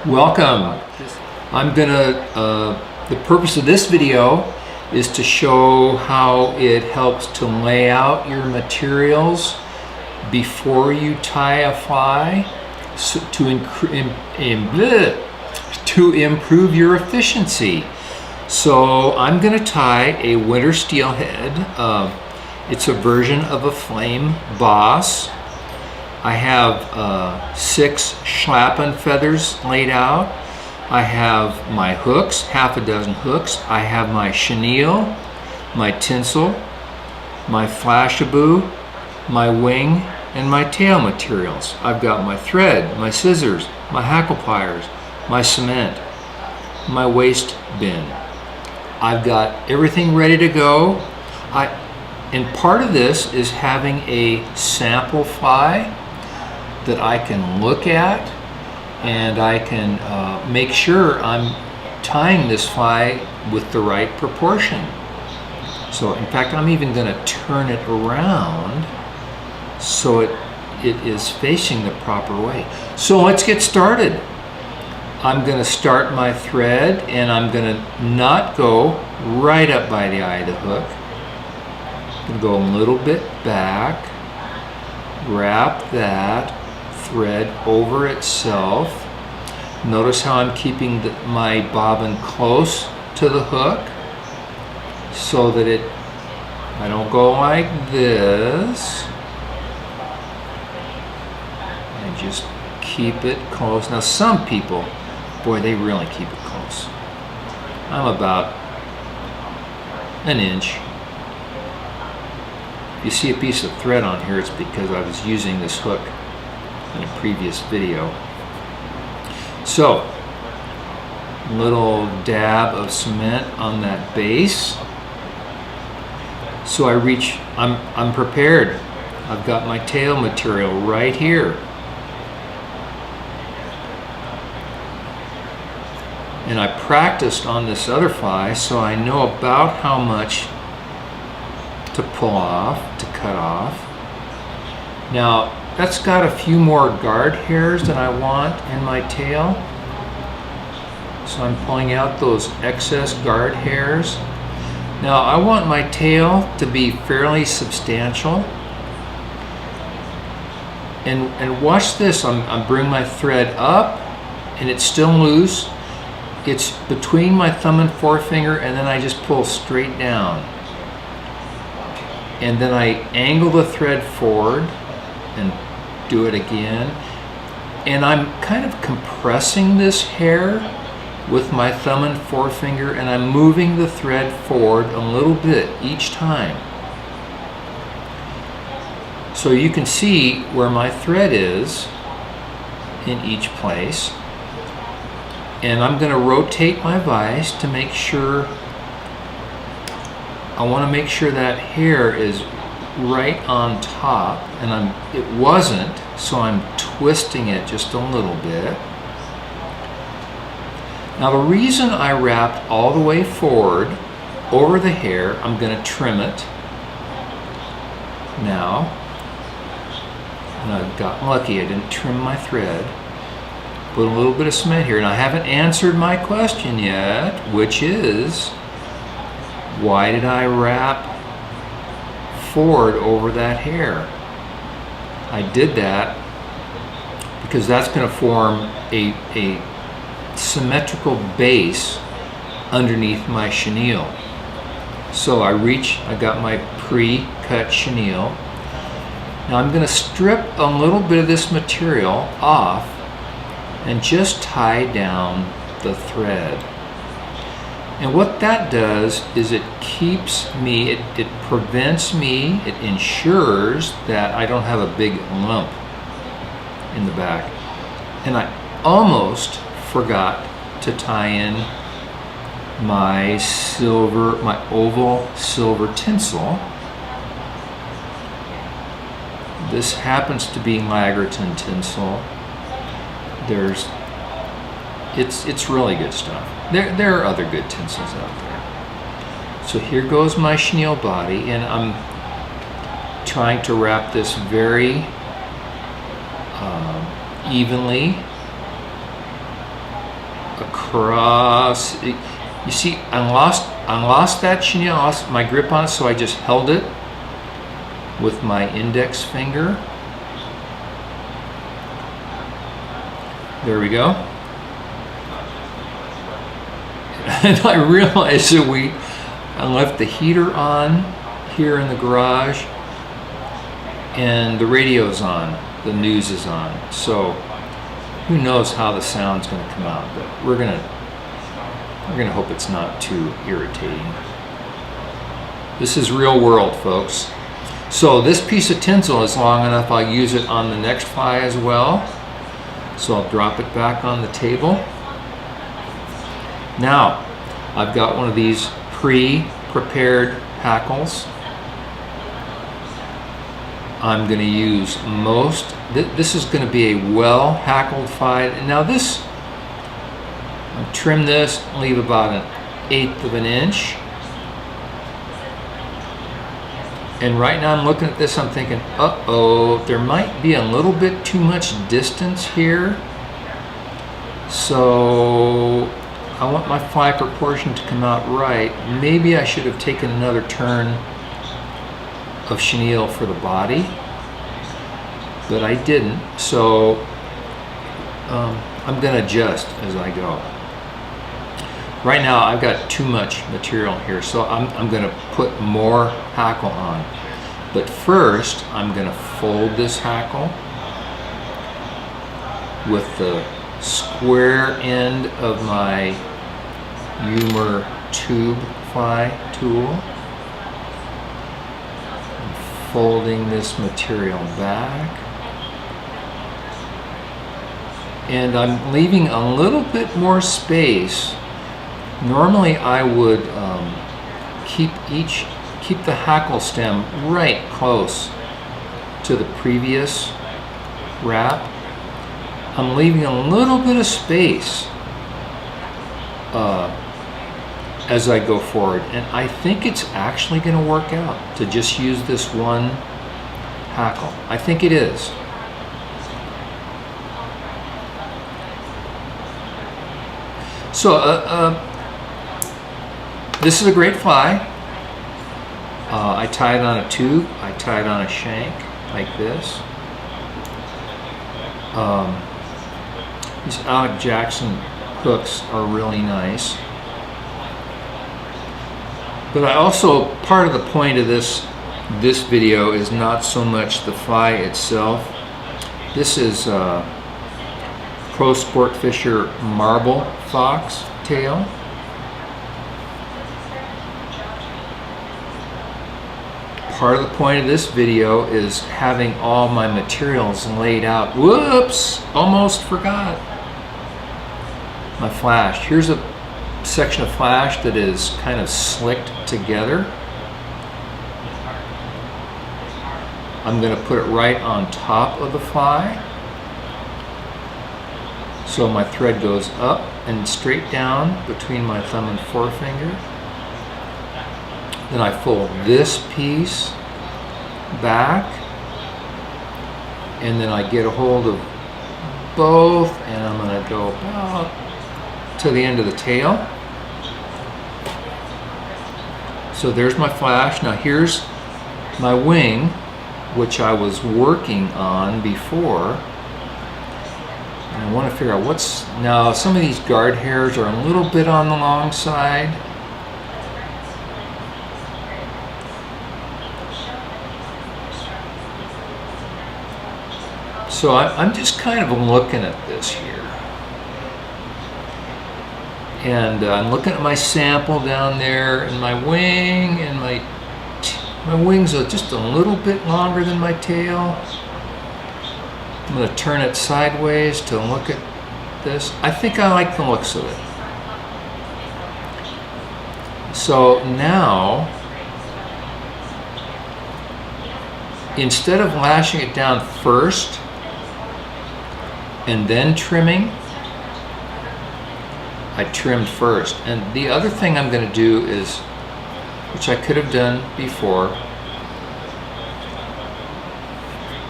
Welcome. The purpose of this video is to show how it helps to lay out your materials before you tie a fly to improve your efficiency. So I'm going to tie a winter steelhead. It's a version of a flame boss. I have 6 schlappen feathers laid out. I have my hooks, half a dozen hooks. I have my chenille, my tinsel, my flashabou, my wing, and my tail materials. I've got my thread, my scissors, my hackle pliers, my cement, my waste bin. I've got everything ready to go. And part of this is having a sample fly that I can look at, and I can make sure I'm tying this fly with the right proportion. So in fact, I'm even going to turn it around so it is facing the proper way. So let's get started. I'm going to start my thread, and I'm going to not go right up by the eye of the hook. I'm going to go a little bit back, wrap that thread over itself. Notice how I'm keeping my bobbin close to the hook so that I don't go like this. I just keep it close. Now some people, boy, they really keep it close. I'm about an inch. If you see a piece of thread on here, it's because I was using this hook in a previous video. So, little dab of cement on that base. So I'm prepared. I've got my tail material right here. And I practiced on this other fly, so I know about how much to pull off, to cut off. Now, that's got a few more guard hairs than I want in my tail. So I'm pulling out those excess guard hairs. Now I want my tail to be fairly substantial. And watch this, I'm bringing my thread up and it's still loose. It's between my thumb and forefinger, and then I just pull straight down. And then I angle the thread forward and do it again, and I'm kind of compressing this hair with my thumb and forefinger, and I'm moving the thread forward a little bit each time. So you can see where my thread is in each place, and I'm going to rotate my vise to make sure. I want to make sure that hair is right on top, and it wasn't, so I'm twisting it just a little bit. Now the reason I wrapped all the way forward over the hair, I'm going to trim it now, and I've gotten lucky, I didn't trim my thread. Put a little bit of cement here, and I haven't answered my question yet, which is, why did I wrap forward over that hair? I did that because that's going to form a symmetrical base underneath my chenille. So I got my pre-cut chenille. Now I'm going to strip a little bit of this material off and just tie down the thread. And what that does is it keeps me, it prevents me, it ensures that I don't have a big lump in the back. And I almost forgot to tie in my oval silver tinsel. This happens to be Lagerton tinsel. It's really good stuff. There are other good tinsels out there. So here goes my chenille body, and I'm trying to wrap this very evenly across. You see, I lost that chenille, I lost my grip on it, so I just held it with my index finger. There we go. And I realized that I left the heater on here in the garage, and the radio's on, the news is on. So who knows how the sound's going to come out, but we're gonna hope it's not too irritating. This is real world, folks. So this piece of tinsel is long enough, I'll use it on the next fly as well. So I'll drop it back on the table. Now, I've got one of these pre-prepared hackles. I'm going to use this is going to be a well-hackled fly. Now this, I'll trim this, leave about 1/8 of an inch. And right now I'm looking at this, I'm thinking, uh-oh, there might be a little bit too much distance here. So I want my fly proportion to come out right. Maybe I should have taken another turn of chenille for the body, but I didn't. So I'm gonna adjust as I go. Right now I've got too much material here, so I'm gonna put more hackle on. But first I'm gonna fold this hackle with the square end of my humor tube fly tool. I'm folding this material back. And I'm leaving a little bit more space. Normally I would keep the hackle stem right close to the previous wrap. I'm leaving a little bit of space as I go forward, and I think it's actually going to work out to just use this one hackle. I think it is. So this is a great fly. I tie it on a tube, I tie it on a shank like this. These Alec Jackson hooks are really nice. But I also, part of the point of this video is not so much the fly itself. This is Pro Sport Fisher marble fox tail. Part of the point of this video is having all my materials laid out. Whoops! Almost forgot my flash. Here's a section of flash that is kind of slicked together. I'm going to put it right on top of the fly. So my thread goes up and straight down between my thumb and forefinger. Then I fold this piece back, and then I get a hold of both, and I'm going to go about to the end of the tail. So there's my flash. Now here's my wing, which I was working on before. And I want to figure out now some of these guard hairs are a little bit on the long side. So I'm just kind of looking at this here. And I'm looking at my sample down there, and my wing, and my wings are just a little bit longer than my tail. I'm going to turn it sideways to look at this. I think I like the looks of it. So now, instead of lashing it down first and then trimming, I trimmed first. And the other thing I'm going to do is, which I could have done before,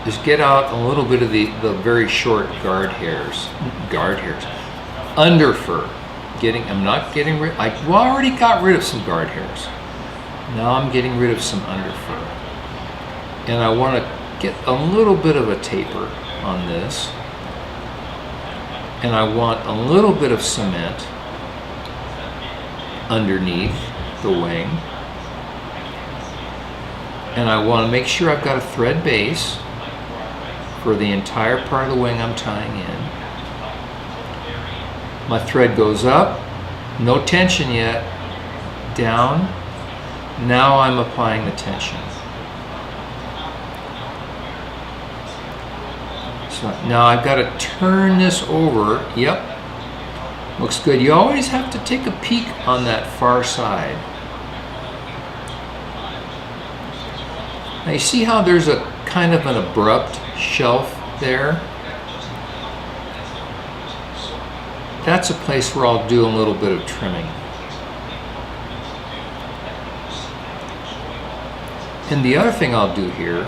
is get out a little bit of the very short guard hairs, under fur. I'm not getting rid, I already got rid of some guard hairs. Now I'm getting rid of some underfur. And I want to get a little bit of a taper on this. And I want a little bit of cement underneath the wing. And I want to make sure I've got a thread base for the entire part of the wing I'm tying in. My thread goes up, no tension yet, down. Now I'm applying the tension. So now I've got to turn this over. Yep, looks good. You always have to take a peek on that far side. Now you see how there's a kind of an abrupt shelf there? That's a place where I'll do a little bit of trimming. And the other thing I'll do here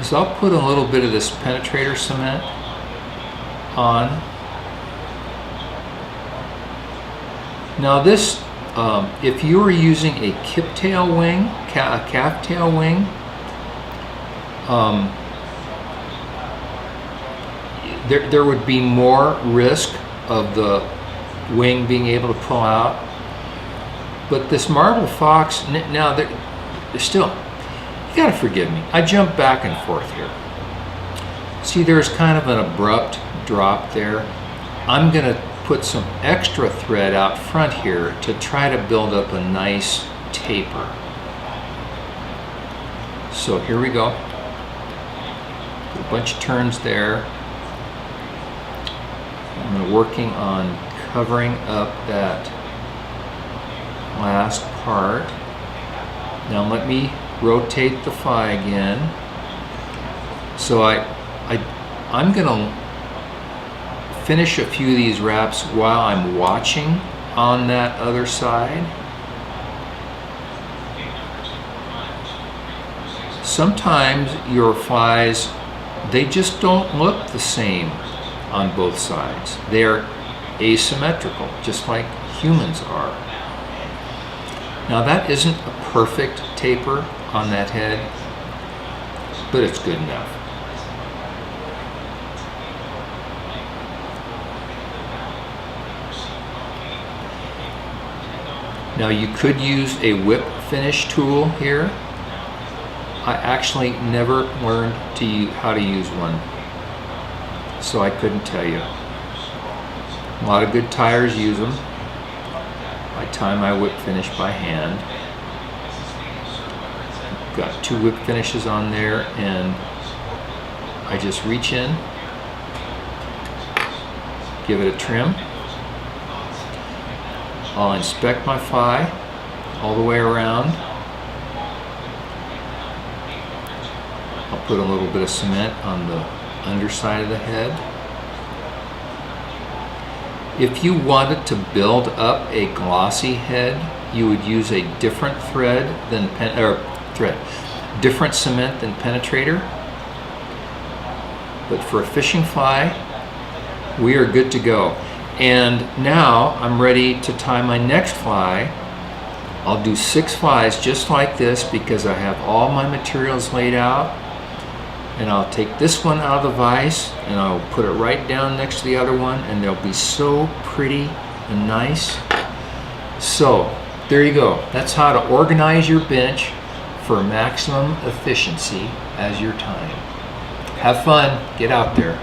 is I'll put a little bit of this penetrator cement on. Now this, if you were using a kip tail wing, a calf tail wing, there would be more risk of the wing being able to pull out. But this marble fox, now they're still, you gotta forgive me, I jump back and forth here. See, there's kind of an abrupt drop there. I'm gonna put some extra thread out front here to try to build up a nice taper. So here we go. Put a bunch of turns there. I'm working on covering up that last part. Now let me rotate the fly again. So I'm gonna finish a few of these wraps while I'm watching on that other side. Sometimes your flies, they just don't look the same on both sides. They're asymmetrical, just like humans are. Now that isn't a perfect taper on that head, but it's good enough. Now you could use a whip finish tool here. I actually never learned how to use one, so I couldn't tell you. A lot of good tires use them. I tie my whip finish by hand. Got 2 whip finishes on there, and I just reach in, give it a trim. I'll inspect my fly all the way around. I'll put a little bit of cement on the underside of the head. If you wanted to build up a glossy head, you would use a different thread than different cement than penetrator. But for a fishing fly, we are good to go. And now I'm ready to tie my next fly. I'll do 6 flies just like this because I have all my materials laid out. And I'll take this one out of the vise and I'll put it right down next to the other one, and they'll be so pretty and nice. So there you go. That's how to organize your bench for maximum efficiency as you're tying. Have fun. Get out there.